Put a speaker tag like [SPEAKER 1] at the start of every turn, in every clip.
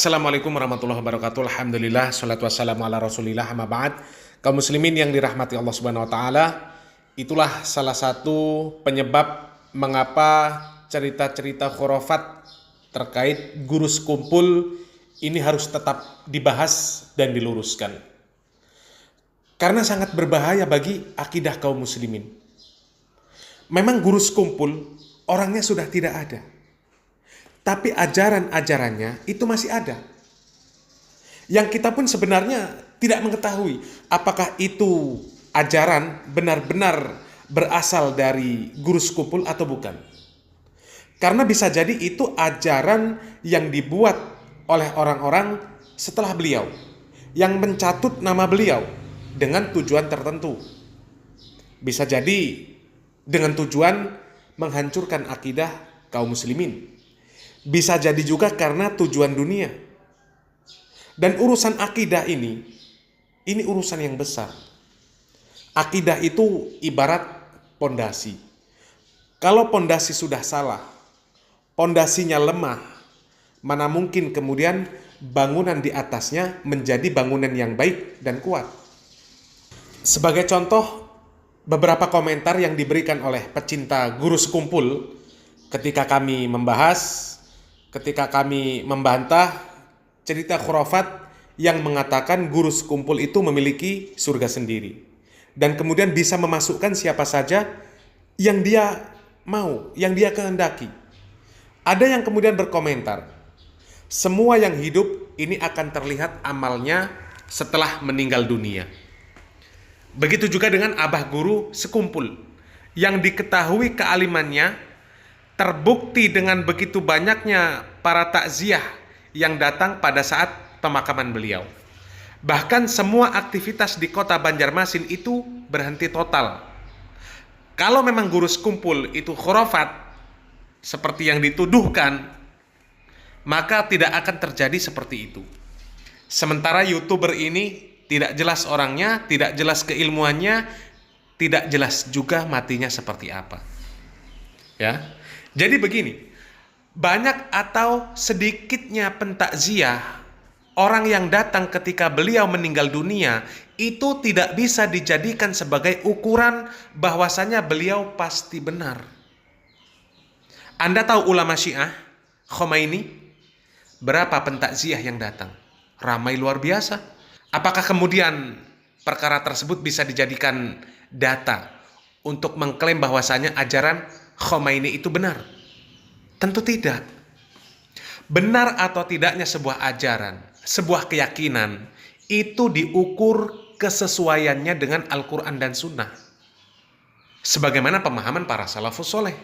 [SPEAKER 1] Assalamualaikum warahmatullahi wabarakatuh. Alhamdulillah, salatu wassalamu ala rasulillah, amma ba'd. Kaum muslimin yang dirahmati Allah subhanahu wa ta'ala, itulah salah satu penyebab mengapa cerita-cerita khurafat terkait guru sekumpul ini harus tetap dibahas dan diluruskan. Karena sangat berbahaya bagi akidah kaum muslimin. Memang guru sekumpul orangnya sudah tidak ada, tapi ajaran-ajarannya itu masih ada. Yang kita pun sebenarnya tidak mengetahui apakah itu ajaran benar-benar berasal dari guru sekumpul atau bukan. Karena bisa jadi itu ajaran yang dibuat oleh orang-orang setelah beliau, yang mencatut nama beliau dengan tujuan tertentu. Bisa jadi dengan tujuan menghancurkan akidah kaum muslimin. Bisa jadi juga karena tujuan dunia. Dan urusan akidah ini urusan yang besar. Akidah itu ibarat pondasi. Kalau pondasi sudah salah, pondasinya lemah, mana mungkin kemudian bangunan di atasnya menjadi bangunan yang baik dan kuat. Sebagai contoh, beberapa komentar yang diberikan oleh pecinta guru sekumpul ketika kami membantah cerita khurafat yang mengatakan guru sekumpul itu memiliki surga sendiri dan kemudian bisa memasukkan siapa saja yang dia mau, yang dia kehendaki. Ada yang kemudian berkomentar, semua yang hidup ini akan terlihat amalnya setelah meninggal dunia. Begitu juga dengan abah guru sekumpul yang diketahui kealimannya, terbukti dengan begitu banyaknya para takziah yang datang pada saat pemakaman beliau. Bahkan semua aktivitas di kota Banjarmasin itu berhenti total. Kalau memang guru sekumpul itu khurafat seperti yang dituduhkan, maka tidak akan terjadi seperti itu. Sementara YouTuber ini tidak jelas orangnya, tidak jelas keilmuannya, tidak jelas juga matinya seperti apa. Ya. Jadi begini, banyak atau sedikitnya pentakziah orang yang datang ketika beliau meninggal dunia itu tidak bisa dijadikan sebagai ukuran bahwasanya beliau pasti benar. Anda tahu ulama Syiah, Khomeini, berapa pentakziah yang datang? Ramai luar biasa. Apakah kemudian perkara tersebut bisa dijadikan data untuk mengklaim bahwasanya ajaran Khomeini itu benar? Tentu tidak. Benar atau tidaknya sebuah ajaran, sebuah keyakinan, itu diukur kesesuaiannya dengan Al-Quran dan Sunnah. Sebagaimana pemahaman para salafus soleh.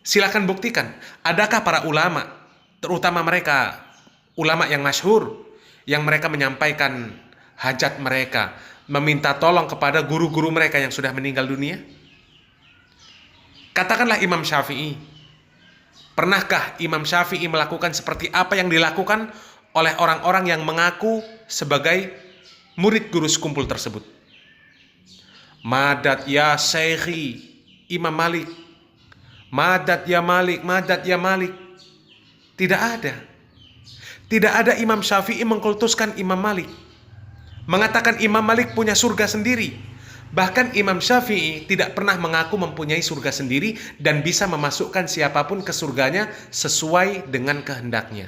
[SPEAKER 1] Silakan buktikan, adakah para ulama, terutama mereka ulama yang masyhur, yang mereka menyampaikan hajat mereka, meminta tolong kepada guru-guru mereka yang sudah meninggal dunia? Katakanlah Imam Syafi'i. Pernahkah Imam Syafi'i melakukan seperti apa yang dilakukan oleh orang-orang yang mengaku sebagai murid guru sekumpul tersebut? Madad ya Syekhi Imam Malik. Madad ya Malik, madad ya Malik. Tidak ada. Tidak ada Imam Syafi'i mengkultuskan Imam Malik, mengatakan Imam Malik punya surga sendiri. Bahkan Imam Syafi'i tidak pernah mengaku mempunyai surga sendiri dan bisa memasukkan siapapun ke surganya sesuai dengan kehendaknya.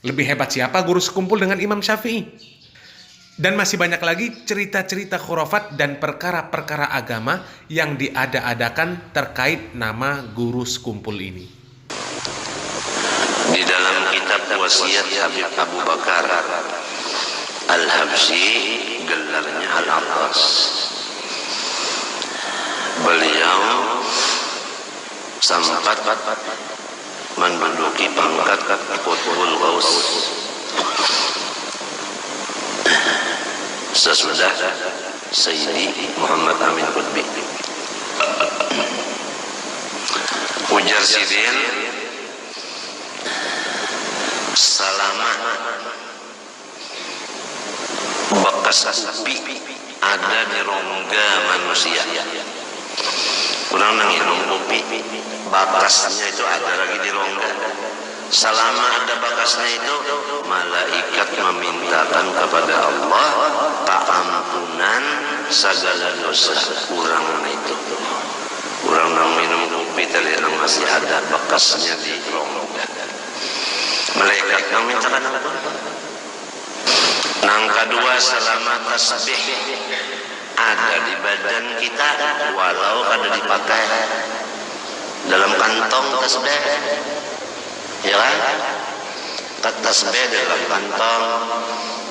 [SPEAKER 1] Lebih hebat siapa guru sekumpul dengan Imam Syafi'i? Dan masih banyak lagi cerita-cerita khurafat dan perkara-perkara agama yang diada-adakan terkait nama guru sekumpul ini.
[SPEAKER 2] Di dalam kitab wasiat Habib Abu Bakar Al-Habsyi, gelarnya Al-Abbas, beliau sempat menduduki pangkat Qutbul Ghaus sesudah Sayyidi Muhammad Amin Qutbi. Ujar Sidin, selama bekas kopi ada di rongga manusia, kurang nangis kopi, bakasnya itu ada lagi di rongga, selama ada bekasnya itu, malaikat memintakan kepada Allah ampunan segala dosa kurang itu. Kurang minum kopi tadi yang masih ada bekasnya di rongga. Malaikat memintakan apa? Yang kedua, selama tasbih ada di badan kita, walau kada dipakai dalam kantong tasbih, ya kan? Tasbih dalam kantong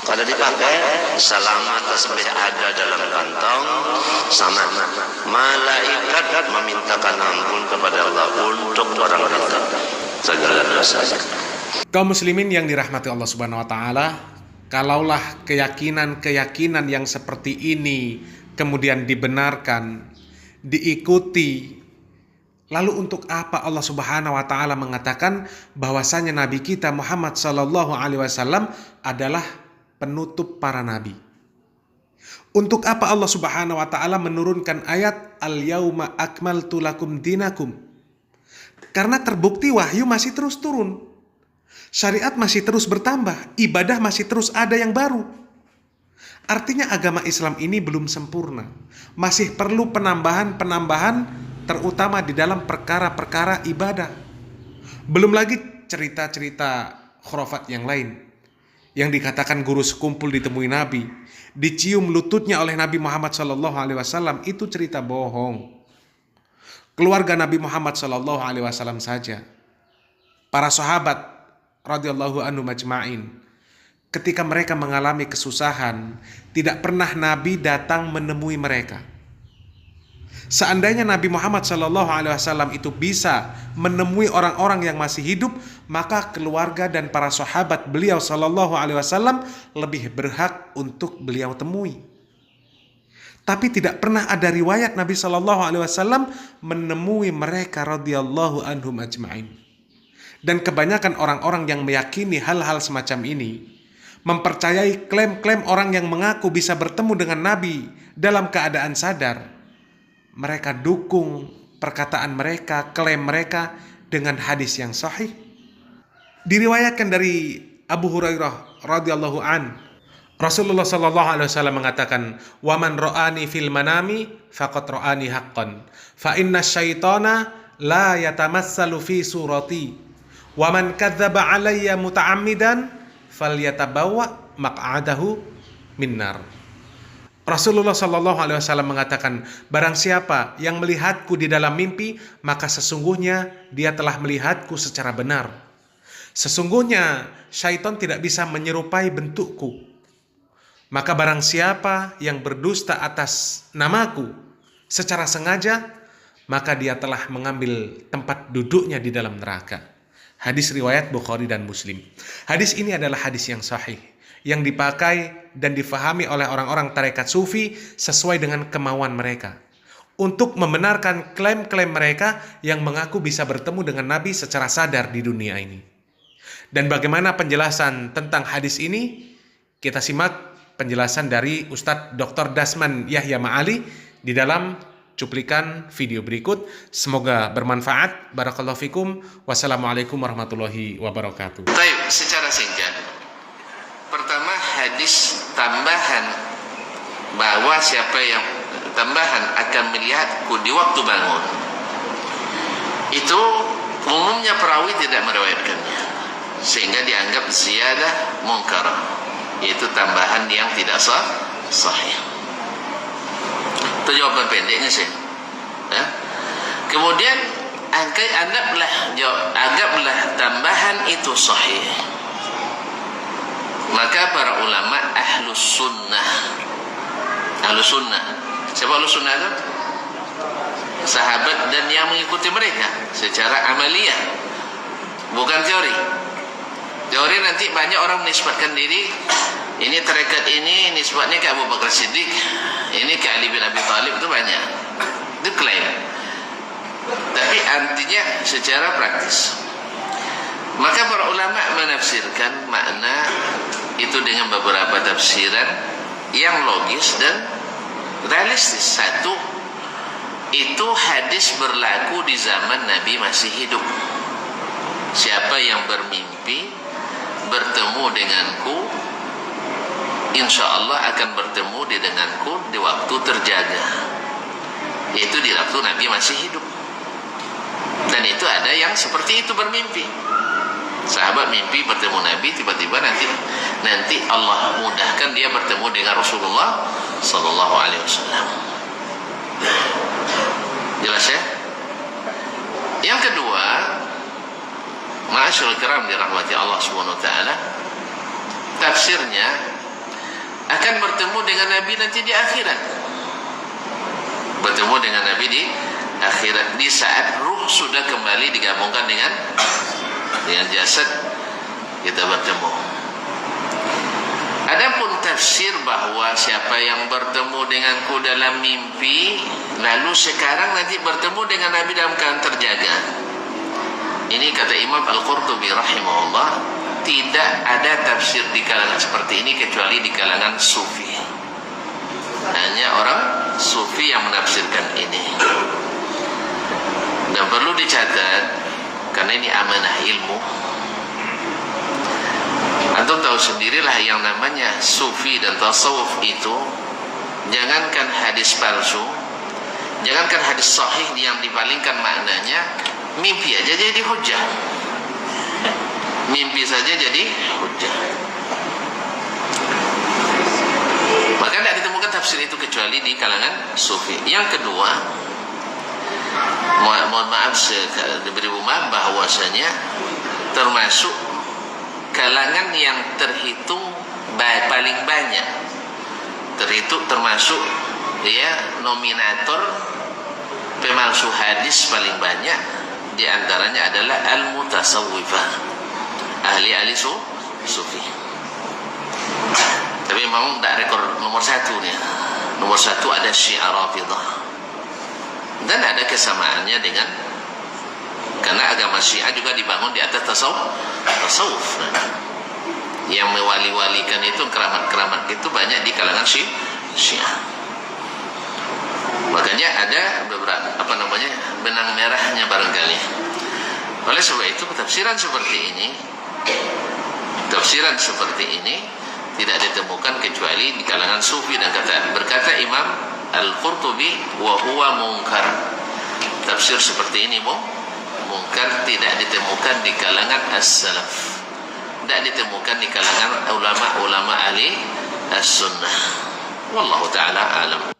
[SPEAKER 2] kada dipakai, selama tasbih ada dalam kantong, sama malaikat memintakan ampun kepada Allah untuk orang itu segala dosa.
[SPEAKER 1] Kaum muslimin yang dirahmati Allah Subhanahu wa taala, kalaulah keyakinan-keyakinan yang seperti ini kemudian dibenarkan, diikuti, lalu untuk apa Allah Subhanahu wa taala mengatakan bahwasanya nabi kita Muhammad sallallahu alaihi wasallam adalah penutup para nabi? Untuk apa Allah Subhanahu wa taala menurunkan ayat al-yauma akmaltu lakum dinakum? Karena terbukti wahyu masih terus turun. Syariat masih terus bertambah, ibadah masih terus ada yang baru. Artinya agama Islam ini belum sempurna. Masih perlu penambahan-penambahan, terutama di dalam perkara-perkara ibadah. Belum lagi cerita-cerita khurafat yang lain. Yang dikatakan guru sekumpul ditemui Nabi, dicium lututnya oleh Nabi Muhammad SAW, itu cerita bohong. Keluarga Nabi Muhammad SAW saja, para sahabat radhiyallahu anhu majma'in, ketika mereka mengalami kesusahan, tidak pernah Nabi datang menemui mereka. Seandainya Nabi Muhammad SAW itu bisa menemui orang-orang yang masih hidup, maka keluarga dan para sahabat beliau SAW lebih berhak untuk beliau temui. Tapi tidak pernah ada riwayat Nabi SAW menemui mereka radhiyallahu anhum ajma'in. Dan kebanyakan orang-orang yang meyakini hal-hal semacam ini, mempercayai klaim-klaim orang yang mengaku bisa bertemu dengan Nabi dalam keadaan sadar, mereka dukung perkataan mereka, klaim mereka dengan hadis yang sahih. Diriwayatkan dari Abu Hurairah radhiyallahu an, Rasulullah sallallahu alaihi wasallam mengatakan, "Wa man ra'ani fil manami faqad ra'ani haqqan, fa inna syaitana la yatamassalu fi surati. Wa man kadzdzaba alayya muta'ammidan falyatabawwa maq'adahu minnar." Rasulullah sallallahu alaihi wasallam mengatakan, barang siapa yang melihatku di dalam mimpi, maka sesungguhnya dia telah melihatku secara benar. Sesungguhnya syaitan tidak bisa menyerupai bentukku. Maka barang siapa yang berdusta atas namaku secara sengaja, maka dia telah mengambil tempat duduknya di dalam neraka. Hadis riwayat Bukhari dan Muslim. Hadis ini adalah hadis yang sahih, yang dipakai dan difahami oleh orang-orang tarekat sufi sesuai dengan kemauan mereka, untuk membenarkan klaim-klaim mereka yang mengaku bisa bertemu dengan Nabi secara sadar di dunia ini. Dan bagaimana penjelasan tentang hadis ini? Kita simak penjelasan dari Ustadz Dr. Dasman Yahya Ma'ali di dalam cuplikan video berikut. Semoga bermanfaat. Barakallahu fikum. Wassalamualaikum warahmatullahi wabarakatuh.
[SPEAKER 2] Baik, secara singkat, pertama hadis tambahan bahwa siapa yang tambahan akan melihatku di waktu bangun, itu umumnya perawi tidak meriwayatkannya, sehingga dianggap ziyadah munkarah, yaitu tambahan yang tidak sahih. Itu jawaban pendeknya sih. Ya. Kemudian anggaplah tambahan itu sahih. Maka para ulama ahlus sunnah. Siapa ahlus sunnah itu? Sahabat dan yang mengikuti mereka secara amaliyah, bukan teori. Teori nanti banyak orang menisbatkan diri, ini tarekat ini nisbatnya ke Abu Bakar Siddiq, ini ke Ali bin Abi Thalib, itu banyak. Itu klaim. Tapi artinya secara praktis. Maka para ulama menafsirkan makna itu dengan beberapa tafsiran yang logis dan realistis. Satu, itu hadis berlaku di zaman Nabi masih hidup. siapa yang bermimpi bertemu denganku, insya Allah akan bertemu denganku di waktu terjaga, yaitu di waktu Nabi masih hidup. Dan itu ada yang seperti itu bermimpi. Sahabat mimpi bertemu Nabi, tiba-tiba nanti Allah mudahkan dia bertemu dengan Rasulullah Sallallahu Alaihi Wasallam. Jelas ya? Yang kedua, ma'asyiral kiram dirahmati Allah Subhanahu Wa Taala, tafsirnya akan bertemu dengan Nabi nanti di akhirat. Bertemu dengan Nabi di akhirat, di saat ruh sudah kembali digabungkan dengan jasad, kita bertemu. Adapun tafsir bahwa siapa yang bertemu denganku dalam mimpi lalu sekarang nanti bertemu dengan Nabi dalam keadaan terjaga, ini kata Imam Al-Qurtubi rahimahullah, tidak ada tafsir di kalangan seperti ini kecuali di kalangan sufi. Hanya orang sufi yang menafsirkan ini. Dan perlu dicatat, karena ini amanah ilmu, antum tahu sendirilah yang namanya sufi dan tasawuf itu, jangankan hadis palsu, jangankan hadis sahih yang dipalingkan maknanya, mimpi aja jadi hujah. Mimpi saja jadi hujah. Maka tidak ditemukan tafsir itu kecuali di kalangan sufi. Yang kedua, mohon maaf diberi maaf bahwasanya termasuk kalangan yang terhitung paling banyak, termasuk nominator pemalsu hadis paling banyak, diantaranya adalah al-mutasawwifah, ahli sufi. Tapi memang tidak rekor nomor satu nih. Nomor satu ada Syiah Rafidah. Dan ada kesamaannya dengan, karena agama Syiah juga dibangun di atas tasawuf. Yang mewali-walikan itu, keramat-keramat itu banyak di kalangan Syiah. Makanya ada beberapa benang merahnya barangkali. Oleh sebab itu tafsiran seperti ini tidak ditemukan kecuali di kalangan sufi. Dan berkata Imam Al-Qurtubi, wa huwa munkar, tafsir seperti ini munkar, tidak ditemukan di kalangan as-salaf, tidak ditemukan di kalangan ulama-ulama ahli as-sunnah. Wallahu ta'ala alam.